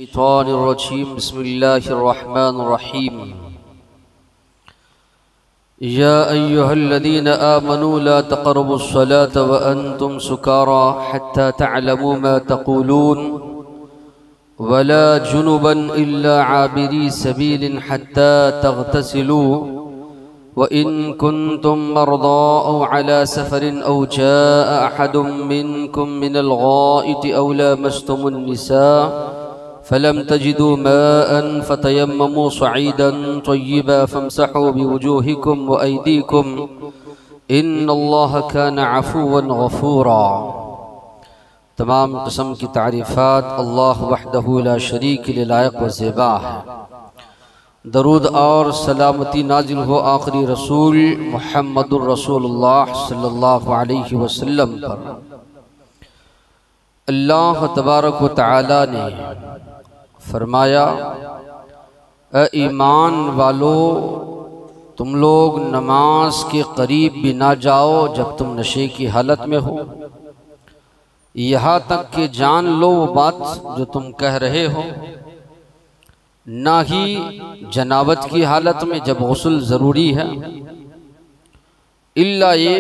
शैतानिर्रजीम बिस्मिल्लाहिर्रहमानिर्रहीम या अय्युहल्लज़ीना आमनू ला तक़रबुस्सलाता व अंतुम सुकारा हत्ता तअलमू मा तक़ूलून वला जुनुबन इल्ला आबिरी सबीलिन हत्ता तग़तसिलू व इन कुन्तुम मर्दा औ अला सफरिन औ जाअ अहदुम मिनकुम मिनल गाइति औ लामस्तुमुन निसा फलम तजिदू माअन फतयम्ममू सईदन तय्यिबा फमसहू बिवुजूहिकुम व अयदीकुम इन्नल्लाह कान अफ़ूवन गफ़ूरा। तमाम किस्म की तारीफ़ात अल्लाह वहदहू ला शरीक के लायक व ज़ेबा है। दरूद और सलामती नाजिल हो आखिरी रसूल मुहम्मदुर रसूलुल्लाह सल्लल्लाहु अलैहि वसल्लम पर। अल्लाह तबारक व तआला ने फरमाया, ए ईमान वालो, तुम लोग नमाज के करीब भी ना जाओ जब तुम नशे की हालत में हो, यहाँ तक कि जान लो वो बात जो तुम कह रहे हो। ना ही जनाबत की हालत में जब गुस्ल ज़रूरी है, इल्ला ये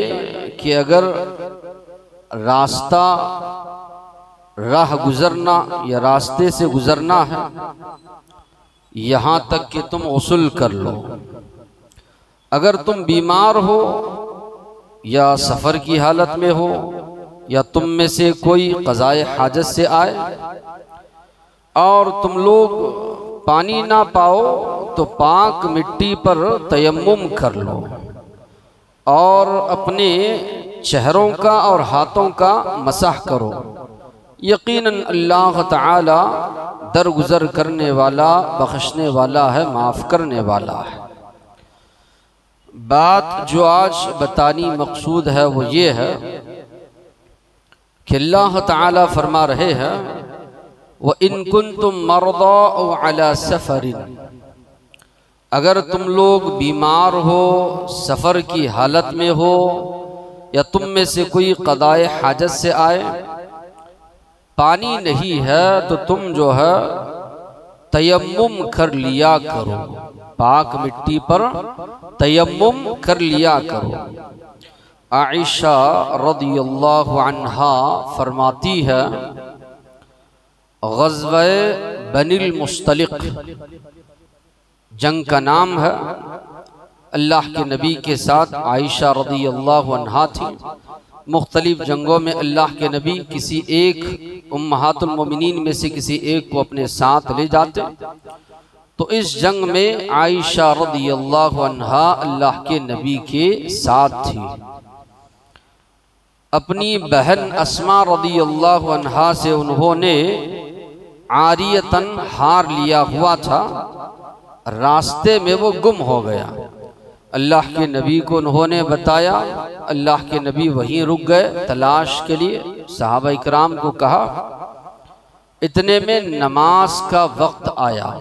कि अगर रास्ता राह गुजरना या रास्ते से गुजरना है, यहाँ तक कि तुम गुस्ल कर लो। अगर तुम बीमार हो या सफ़र की हालत में हो या तुम में से कोई क़ज़ाए हाजत से आए और तुम लोग पानी ना पाओ तो पाक मिट्टी पर तयम्मुम कर लो और अपने चेहरों का और हाथों का मसाह करो। यकीनन अल्लाह ताला दरगुजर करने वाला, बख्शने वाला है, माफ़ करने वाला है। बात जो आज बतानी मकसूद है वो ये है कि अल्लाह ताला फरमा रहे हैं, व इन कुन्तुम मर्दा औ अला सफरिन, अगर तुम लोग बीमार हो, सफ़र की हालत में हो या तुम में से कोई क़ज़ाए हाजत से आए, पानी नहीं है तो तुम जो है तयम्मुम कर लिया करो, पाक मिट्टी पर तयम्मुम कर लिया करो। आइशा रज़ियल्लाहु अन्हा फरमाती है, ग़ज़वे बनिल मुस्तलिक जंग का नाम है। अल्लाह के नबी के साथ आइशा रज़ियल्लाहु अन्हा थी। मुख्तलिफ जंगों में अल्लाह के नबी किसी एक उम्महातुल मोमिनीन में से किसी एक को अपने साथ ले जाते। तो इस जंग में आइशा रज़ियल्लाहु अन्हा अल्लाह के नबी के साथ थी। अपनी बहन अस्मा रज़ियल्लाहु अन्हा से उन्होंने आरियतन हार लिया हुआ था, रास्ते में वो गुम हो गया। अल्लाह के नबी को उन्होंने बताया, अल्लाह के नबी वहीं रुक गए तलाश के लिए। सहाबा इकराम को कहा, इतने में नमाज का वक्त आया।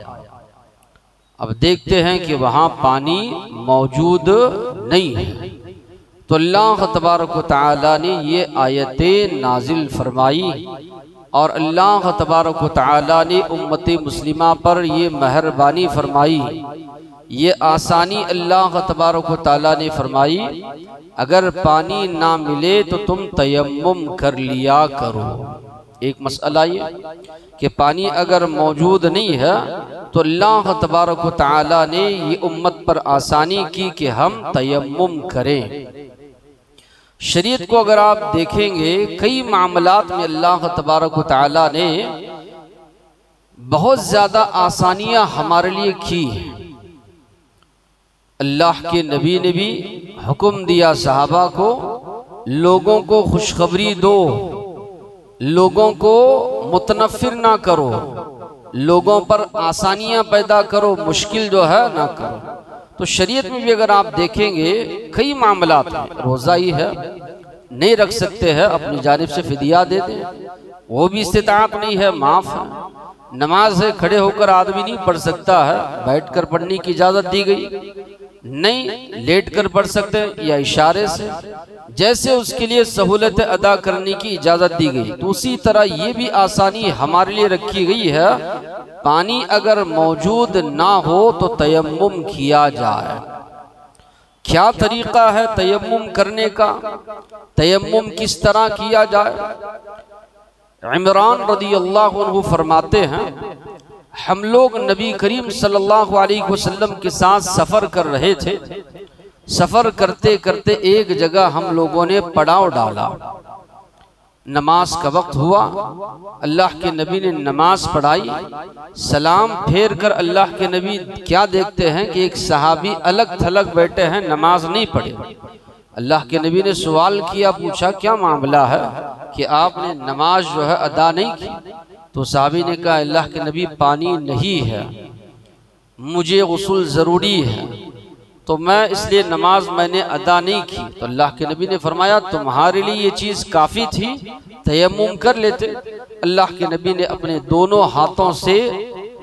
अब देखते हैं कि वहाँ पानी मौजूद नहीं है, तो अल्लाह तबारक व तआला ने ये आयतें नाजिल फरमाई और अल्लाह तबारक व तआला ने उम्मत मुस्लिमा पर ये मेहरबानी फरमाई, ये आसानी अल्लाह तबारक व तआला ने फरमाई, अगर पानी ना मिले तो तुम तयम्मुम कर लिया करो। एक मसला ये कि पानी अगर मौजूद नहीं है तो अल्लाह तबारक व तआला ने ये उम्मत पर आसानी की कि हम तयम्मुम करें। शरीयत को अगर आप देखेंगे, कई मामलात में अल्लाह तबारक व तआला ने बहुत ज़्यादा आसानियाँ हमारे लिए की हैं। अल्लाह के नबी ने भी हुक्म दिया सहाबा को, लोगों को खुशखबरी दो, लोगों को मुतनफ़िर ना करो, लोगों पर आसानियाँ पैदा करो, मुश्किल जो है ना करो। तो शरीयत में भी अगर आप देखेंगे कई मामलात हैं। रोज़ा ही है, नहीं रख सकते हैं, अपनी जानिब से फिदिया दे दें, वो भी इस्तिताअत नहीं है, माफ़ है। नमाज है, खड़े होकर आदमी नहीं पढ़ सकता है, बैठकर पढ़ने की इजाज़त दी गई। नहीं लेट कर पढ़ सकते हैं या इशारे से, जैसे उसके लिए सहूलत अदा करने की इजाज़त दी गई, तो उसी तरह ये भी आसानी हमारे लिए रखी गई है। पानी अगर मौजूद ना हो तो तयम्मुम किया जाए। क्या तरीका है तयम्मुम करने का, तयम्मुम किस तरह किया जाए? इमरान रदियल्लाहु अन्हु फरमाते हैं, हम लोग नबी करीम सल्लल्लाहु अलैहि वसल्लम के साथ सफ़र कर रहे थे। सफ़र करते करते एक जगह हम लोगों ने पड़ाव डाला। नमाज का वक्त हुआ, अल्लाह के नबी ने नमाज पढ़ाई, सलाम फेर कर अल्लाह के नबी क्या देखते हैं कि एक सहाबी अलग थलग बैठे हैं, नमाज नहीं पढ़े। अल्लाह के नबी ने सवाल किया, पूछा क्या मामला है कि आपने नमाज जो है अदा नहीं की? तो सहाबी ने कहा, अल्लाह के नबी पानी नहीं है, मुझे गुस्ल ज़रूरी है, तो मैं इसलिए नमाज मैंने अदा नहीं की। तो अल्लाह के नबी ने फरमाया, तुम्हारे लिए ये चीज़ काफ़ी थी, तयम्मुम कर लेते। अल्लाह के नबी ने अपने दोनों हाथों से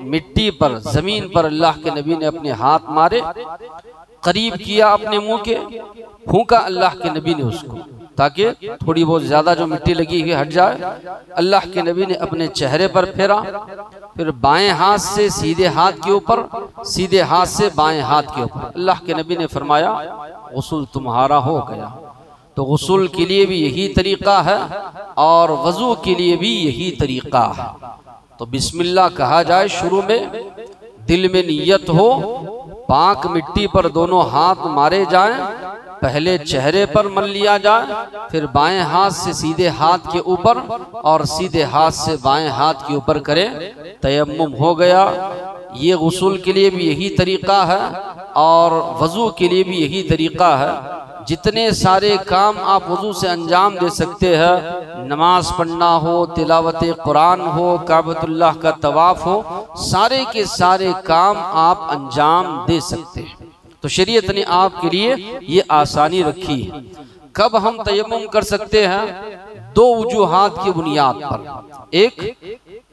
मिट्टी पर, ज़मीन पर अल्लाह के नबी ने अपने हाथ मारे, करीब किया अपने मुंह के, फूंका अल्लाह के नबी ने उसको, ताकि थोड़ी बहुत ज़्यादा जो मिट्टी लगी हुई हट जाए। अल्लाह के नबी ने अपने चेहरे पर फेरा, फिर बाएं हाथ से सीधे हाथ के ऊपर, सीधे हाथ से बाएं हाथ के ऊपर। अल्लाह के नबी ने फरमाया, गुस्ल तुम्हारा हो गया। तो गुस्ल के लिए भी यही तरीका है और वज़ू के लिए भी यही तरीका है। तो बिस्मिल्लाह कहा जाए शुरू में, दिल में नियत हो, पाक मिट्टी पर दोनों हाथ मारे जाएं, पहले चेहरे पर मल लिया जाए, फिर बाएं हाथ से सीधे हाथ के ऊपर और सीधे हाथ से बाएं हाथ के ऊपर करें, तयम्मुम हो गया। ये गुस्ल के लिए भी यही तरीका है और वज़ू के लिए भी यही तरीका है। जितने सारे काम आप वज़ू से अंजाम दे सकते हैं, नमाज पढ़ना हो, तिलावत कुरान हो, काबतुल्लाह का तवाफ़ हो, सारे के सारे काम आप अंजाम दे सकते हैं। तो शरीयत ने आपके लिए ये आसानी रखी है। कब हम तयम्मुम कर सकते हैं? दो वजूहात की बुनियाद पर। एक,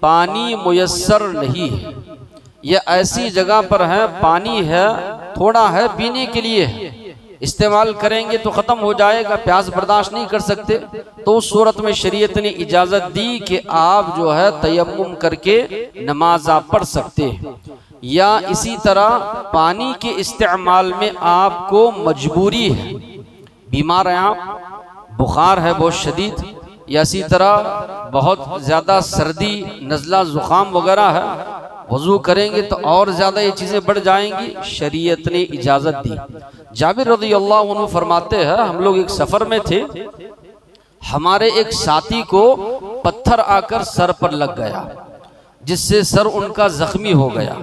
पानी मुयस्सर नहीं है, यह ऐसी जगह पर है, पानी है, थोड़ा है, पीने के लिए है, इस्तेमाल करेंगे तो ख़त्म हो जाएगा, प्यास बर्दाश्त नहीं कर सकते, तो उस सूरत में शरीयत ने इजाज़त दी कि आप जो है तयम्मुम करके नमाज आप पढ़ सकते हैं। या इसी तरह पानी के इस्तेमाल में आपको मजबूरी है, बीमार हैं आप, बुखार है बहुत शदीद, या इसी तरह बहुत ज़्यादा सर्दी, नज़ला, ज़ुकाम वगैरह है, वज़ू करेंगे तो और ज़्यादा ये चीज़ें बढ़ जाएंगी, शरीयत ने इजाज़त दी। जाबिर रज़ियल्लाहु अन्हु फरमाते हैं, हम लोग एक सफ़र में थे, हमारे एक साथी को पत्थर आकर सर पर लग गया, जिससे सर उनका ज़ख्मी हो गया।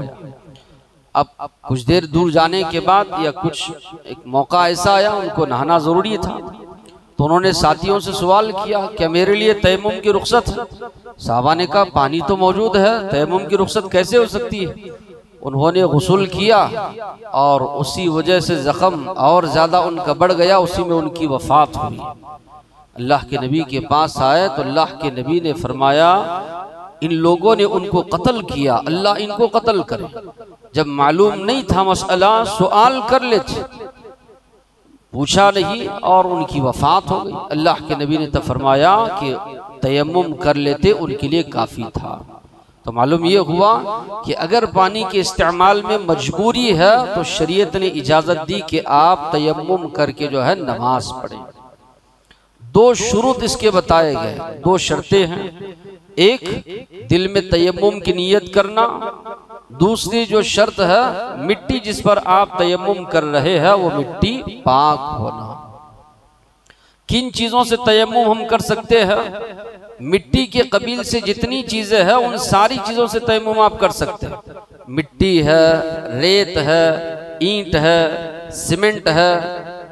अब कुछ देर दूर जाने के बाद या कुछ एक मौका ऐसा आया, उनको नहाना ज़रूरी था, तो उन्होंने साथियों से सवाल किया, क्या मेरे लिए तयम्मुम की रुख्सत है? साहबा ने कहा, पानी तो मौजूद है, तयम्मुम की रुख्सत कैसे हो सकती है? उन्होंने गुस्ल किया और उसी वजह से ज़ख्म और ज़्यादा उनका बढ़ गया, उसी में उनकी वफ़ात हुई। अल्लाह के नबी के पास आए तो अल्लाह के नबी ने फरमाया, इन लोगों ने उनको कत्ल किया, अल्लाह इनको कत्ल करे। जब मालूम नहीं था मसला, सवाल कर लेते, पूछा नहीं और उनकी वफ़ात हो गई। अल्लाह के नबी ने तब फरमाया कि तयम्मुम कर लेते, उनके लिए काफ़ी था। तो मालूम ये हुआ कि अगर पानी के इस्तेमाल में मजबूरी है तो शरीयत ने इजाज़त दी कि आप तयम्मुम करके जो है नमाज पढ़ें। दो शुरूत इसके बताए गए, दो शर्तें हैं। एक, दिल में तयम्मुम की नीयत करना। दूसरी जो शर्त है, मिट्टी जिस पर आप तयम्मुम कर रहे हैं वो मिट्टी पाक होना। किन चीज़ों से तयम्मुम हम कर सकते हैं? मिट्टी के कबील से जितनी चीज़ें हैं उन सारी चीज़ों से तयम्मुम आप कर सकते हैं। मिट्टी है, रेत है, ईंट है, सीमेंट है,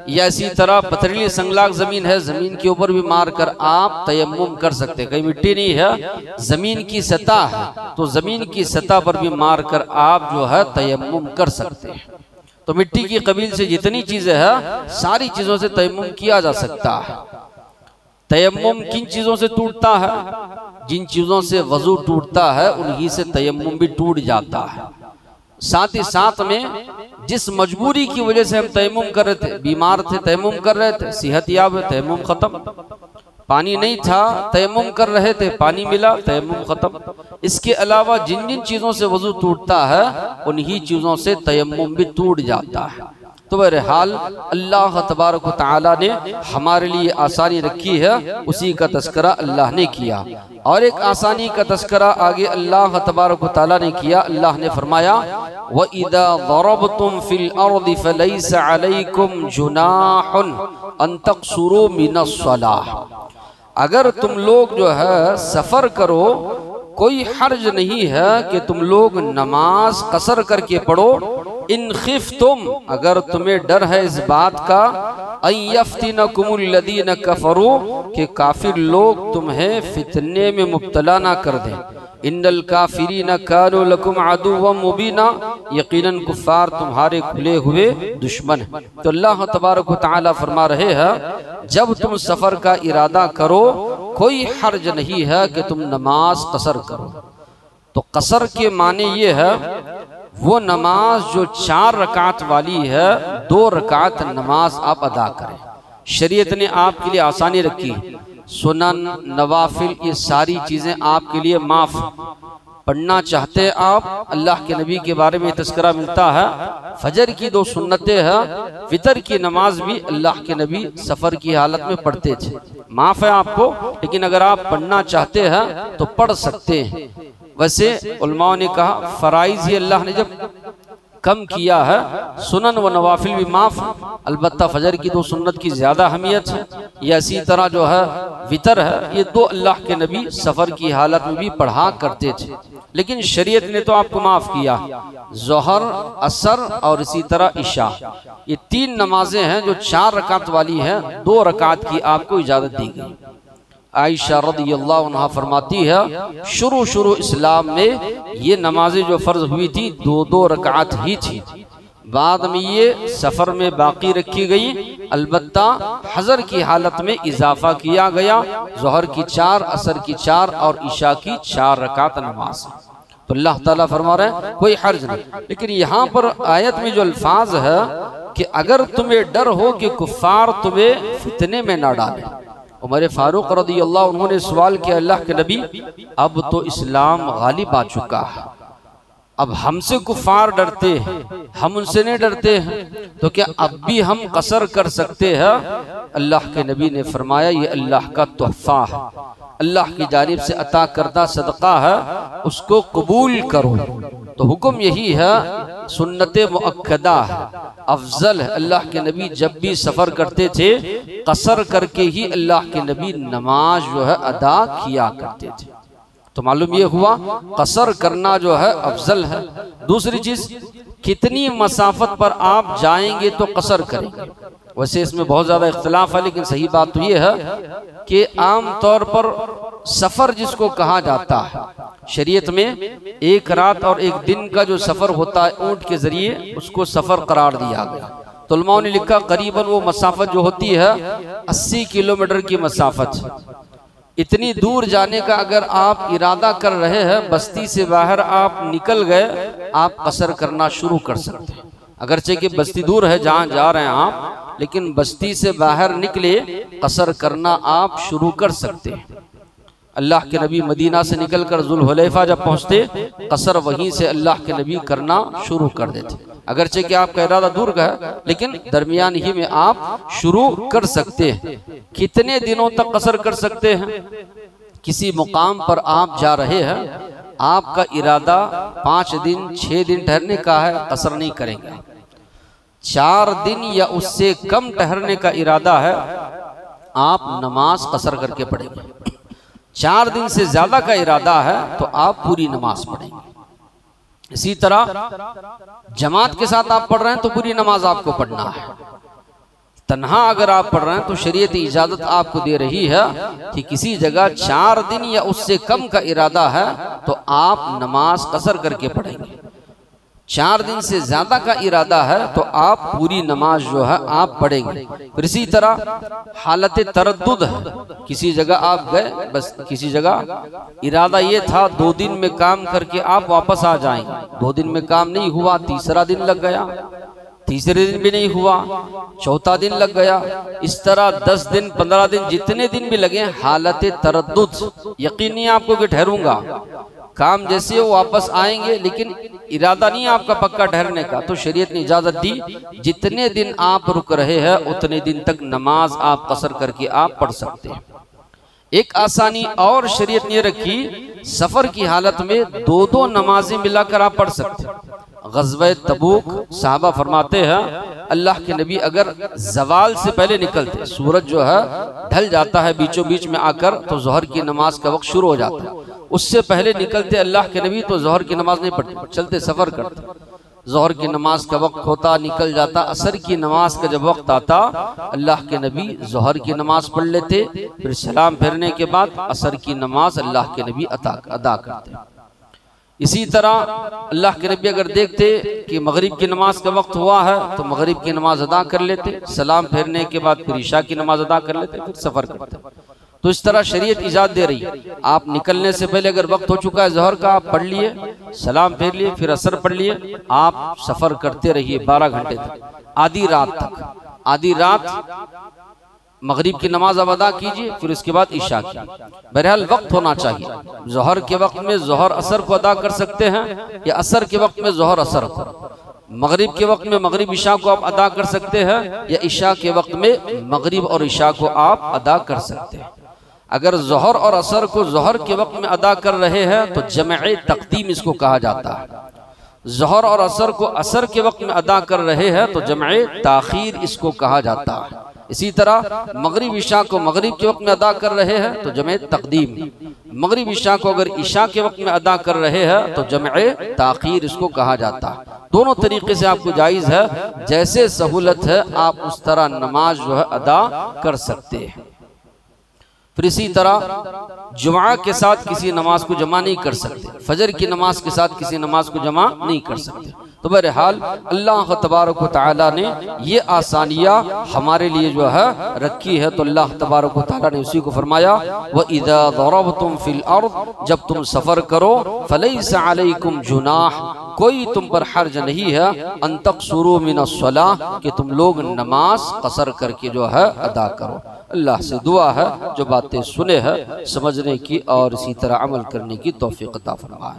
या इसी तरह पथरीली संगलाग ज़मीन है, ज़मीन के ऊपर भी मार कर आप तयम्मुम कर सकते हैं। कहीं मिट्टी नहीं है, ज़मीन की सतह है, तो ज़मीन की सतह पर भी मार कर आप जो है तयम्मुम कर सकते हैं। तो मिट्टी की कबील से जितनी चीज़ें हैं सारी चीज़ों से तयम्मुम किया जा सकता है। तयम्मुम किन चीज़ों से टूटता है? जिन चीज़ों से वज़ू टूटता है उन्हीं से तयम्मुम भी टूट जाता है। साथ ही साथ में जिस मजबूरी की वजह से हम तयम्मुम कर रहे थे, बीमार थे तयम्मुम कर रहे थे, सेहतयाब है तयम्मुम खत्म, पानी नहीं था तयम्मुम कर रहे थे पानी मिला तयम्मुम खत्म। इसके अलावा जिन जिन चीज़ों से वजू टूटता है उन्हीं चीज़ों से तयम्मुम भी टूट जाता है। तो बहरहाल अल्लाह तबारक व तआला ने हमारे लिए आसानी रखी है, उसी का तस्करा अल्लाह ने किया। और एक आसानी का तस्करा आगे अल्लाह तबारक व तआला ने किया। अल्लाह ने फरमाया व इदा ज़रबतुम फिल अर्दि फलैसा अलैकुम जुनाहुन अन तक़सूरू मिनस्सलाह। अगर तुम लोग जो है सफ़र करो, कोई हर्ज नहीं है कि तुम लोग नमाज कसर करके पढ़ो। इन खिफ्तुम, अगर तुम्हें डर है इस बात का, अयफ्तिनकुमुल लदीन कफरू, कि काफिर लोग तुम्हें फितने में मुब्तला ना कर दें। इन्नल काफिरीन कानू लकुम अदुव्वम मुबीना, यकीनन कुफ्फार तुम्हारे खुले हुए दुश्मन हैं। तो अल्लाह तबारक व तआला फरमा रहे हैं जब तुम सफ़र का इरादा करो कोई हर्ज नहीं है कि तुम नमाज कसर करो। तो कसर के माने ये है वो नमाज जो 4 रकात वाली है 2 रकात नमाज आप अदा करें। शरीयत ने आपके लिए आसानी रखी, सुनन नवाफिल ये सारी चीज़ें आपके लिए माफ़। पढ़ना चाहते हैं आप, अल्लाह के नबी के बारे में तस्करा मिलता है, फजर की 2 सुन्नतें हैं, वितर की नमाज भी अल्लाह के नबी सफ़र की हालत में पढ़ते थे। माफ़ है आपको, लेकिन अगर आप पढ़ना चाहते हैं तो पढ़ सकते हैं। वैसे उलमाओं ने कहा फ़राइज़ ही अल्लाह ने जब कम किया है, सुनन व नवाफिल भी माफ़, अलबत्ता फजर की 2 सुन्नत की ज़्यादा अहमियत है। या इसी तरह जो है वितर है, ये 2 अल्लाह के नबी सफ़र की हालत में भी पढ़ा करते थे। लेकिन शरीयत ने तो आपको माफ़ किया। ज़ोहर, असर और इसी तरह इशा, ये 3 नमाजें हैं जो 4 रकात वाली हैं, 2 रकात की आपको इजाज़त दी गई। आयशा रज़ियल्लाहु अन्हा फरमाती है शुरू इस्लाम में ये नमाजें जो फ़र्ज हुई थी 2-2 रकात ही थी, बाद में ये सफ़र में बाकी रखी गई। अलबत्ता हज़र की हालत में इजाफा किया गया, ज़ोहर की 4, असर की 4 और इशा की 4 रकात नमाज। तो अल्लाह ताला फरमा रहे हैं कोई हर्ज नहीं। लेकिन यहाँ पर आयत में जो अल्फाज है कि अगर तुम्हें डर हो कि कुफ्फार तुम्हें फितने में ना डालें। उमर फारूक रज़ियल्लाहु अन्हु ने सवाल किया अल्लाह के नबी, अब तो इस्लाम गालिब आ चुका है, अब हमसे कुफ्फार डरते हैं, हम उनसे नहीं डरते हैं, तो क्या अब भी हम कसर कर सकते हैं? अल्लाह के नबी ने फरमाया ये अल्लाह का तोहफा है, अल्लाह की जानिब से अता करदा सदका है, उसको कबूल करो। तो हुक्म यही है, सुन्नत मुअक्कदा है, अफजल है। अल्लाह के नबी जब भी सफ़र करते थे कसर करके ही अल्लाह के नबी नमाज जो है अदा किया करते थे। तो मालूम ये हुआ कसर करना जो है अफजल है। दूसरी चीज़, कितनी मसाफत पर आप जाएंगे तो कसर करेंगे। वैसे इसमें बहुत ज़्यादा इख्तिलाफ है, लेकिन सही बात तो ये है कि आम तौर पर सफ़र जिसको कहा जाता है शरीयत में 1 रात और 1 दिन का जो सफ़र होता है ऊँट के ज़रिए, उसको सफ़र करार दिया गया। तो उलमाओं ने लिखा करीबन वो मसाफत जो होती है 80 किलोमीटर की मसाफत। इतनी दूर जाने का अगर आप इरादा कर रहे हैं, बस्ती से बाहर आप निकल गए, आप कसर करना शुरू कर सकते हैं। अगरचे कि बस्ती दूर है जहाँ जा रहे हैं आप, लेकिन बस्ती से बाहर निकले कसर करना आप शुरू कर सकते हैं। अल्लाह के नबी मदीना से निकलकर जुल्हुलैफा जब पहुँचते, कसर वहीं से अल्लाह के नबी करना शुरू कर देते। अगरचे कि आपका इरादा दूर का है, लेकिन दरमियान ही में आप शुरू कर सकते हैं। कितने दिनों तक कसर कर सकते हैं? किसी मुकाम पर आप जा रहे हैं, आपका इरादा 5 दिन 6 दिन ठहरने का है, कसर नहीं करेंगे। 4 दिन या उससे कम ठहरने का इरादा है, आप नमाज कसर करके पढ़ेंगे। 4 दिन से ज्यादा का इरादा है तो आप पूरी नमाज पढ़ेंगे। इसी तरह जमात के साथ आप पढ़ रहे हैं तो पूरी नमाज आपको पढ़ना है। तन्हा अगर आप पढ़ रहे हैं तो शरीयत इजाजत आपको दे रही है कि किसी जगह 4 दिन या उससे कम का इरादा है तो आप नमाज कसर करके पढ़ेंगे। 4 दिन से ज्यादा का इरादा है तो आप पूरी नमाज जो है आप पढ़ेंगे। फिर इसी तरह हालत तरद्दुद है, किसी जगह आप गए, बस किसी जगह इरादा ये था 2 दिन में काम करके आप वापस आ जाएंगे, 2 दिन में काम नहीं हुआ, तीसरा दिन लग गया, तीसरे दिन भी नहीं हुआ, चौथा दिन लग गया, इस तरह 10 दिन 15 दिन जितने दिन भी लगे, हालत तरद्दुद, यकीन नहीं आपको कि ठहरूंगा, काम जैसे वो वापस आएंगे, लेकिन इरादा नहीं आपका पक्का ठहरने का, तो शरीयत ने इजाजत दी जितने दिन आप रुक रहे हैं उतने दिन तक नमाज आप कसर करके आप पढ़ सकते हैं। एक आसानी और शरीयत ने रखी, सफर की हालत में 2-2 नमाजें मिलाकर आप पढ़ सकते हैं। ग़ज़वा तबूक साहबा फरमाते हैं अल्लाह के नबी अगर जवाल से पहले निकलते, सूरज जो है ढल जाता है बीचों बीच में आकर, तो ज़ोहर की नमाज का वक्त शुरू हो जाता है, उससे पहले निकलते अल्लाह के नबी तो ज़ोहर की नमाज नहीं पढ़ते, चलते सफर करते, ज़ोहर की नमाज का वक्त होता, निकल जाता, असर की नमाज का जब वक्त आता अल्लाह के नबी ज़ोहर की नमाज पढ़ लेते, फिर सलाम फेरने के बाद असर की नमाज अल्लाह के नबी अदा करते। इसी तरह अल्लाह के नबी अगर देखते कि मगरिब की नमाज का वक्त हुआ है तो मगरिब की नमाज अदा कर लेते, सलाम फेरने के बाद फिर ईशा की नमाज अदा कर लेते, फिर सफर करते। तो इस तरह शरीयत इजाज़त दे रही है, आप निकलने से पहले अगर वक्त हो चुका है ज़ोहर का, आप पढ़ लिए, सलाम फेर लिए, फिर असर पढ़ लिए, आप सफर करते रहिए 12 घंटे तक, आधी रात तक, आधी रात मगरिब की नमाज अब अदा कीजिए, फिर उसके बाद ईशा की। बहरहाल वक्त होना चाहिए, ज़ोहर के वक्त में ज़ोहर असर को अदा कर सकते हैं, या असर के वक्त में ज़ोहर असर को, मगरिब के वक्त में मगरिब ईशा को आप अदा कर सकते हैं, या ईशा के वक्त में मगरिब और ईशा को आप अदा कर सकते हैं। अगर ज़ोहर और असर को ज़ोहर के वक्त में अदा कर रहे हैं तो जमे तक़दीम इसको कहा जाता है, ज़ोहर और असर को असर के वक्त में अदा कर रहे हैं तो जमे ताख़ीर इसको कहा जाता है। इसी तरह मगरिब ईशा को मगरिब के वक्त में अदा कर रहे हैं तो जमे तक़दीम, मगरिब ईशा को अगर ईशा के वक्त में अदा कर रहे हैं तो जमे ताख़ीर इसको कहा जाता है। दोनों तरीके से आपको जायज़ है, जैसे सहूलत है आप उस तरह नमाज जो है अदा कर सकते हैं। फिर इसी तरह जुमा के साथ किसी नमाज को जमा नहीं कर सकते, फजर की नमाज के साथ किसी नमाज को जमा नहीं कर सकते। तो बहरहाल अल्लाह तबारक व तआला ने ये आसानियाँ हमारे लिए जो है रखी है, तो अल्लाह तबारक व तआला ने उसी को फरमाया व इज़ा ज़रबतुम फिल अर्द, जब तुम सफ़र करो, फलैसा अलैकुम जुनाह, कोई तुम पर हर्ज नहीं है, अन तक़सूरू मिनस्सलाह, कि तुम लोग नमाज कसर करके जो है अदा करो। अल्लाह से दुआ है जो बातें सुने हैं समझने की और इसी तरह अमल करने की तौफीक अता फरमाए।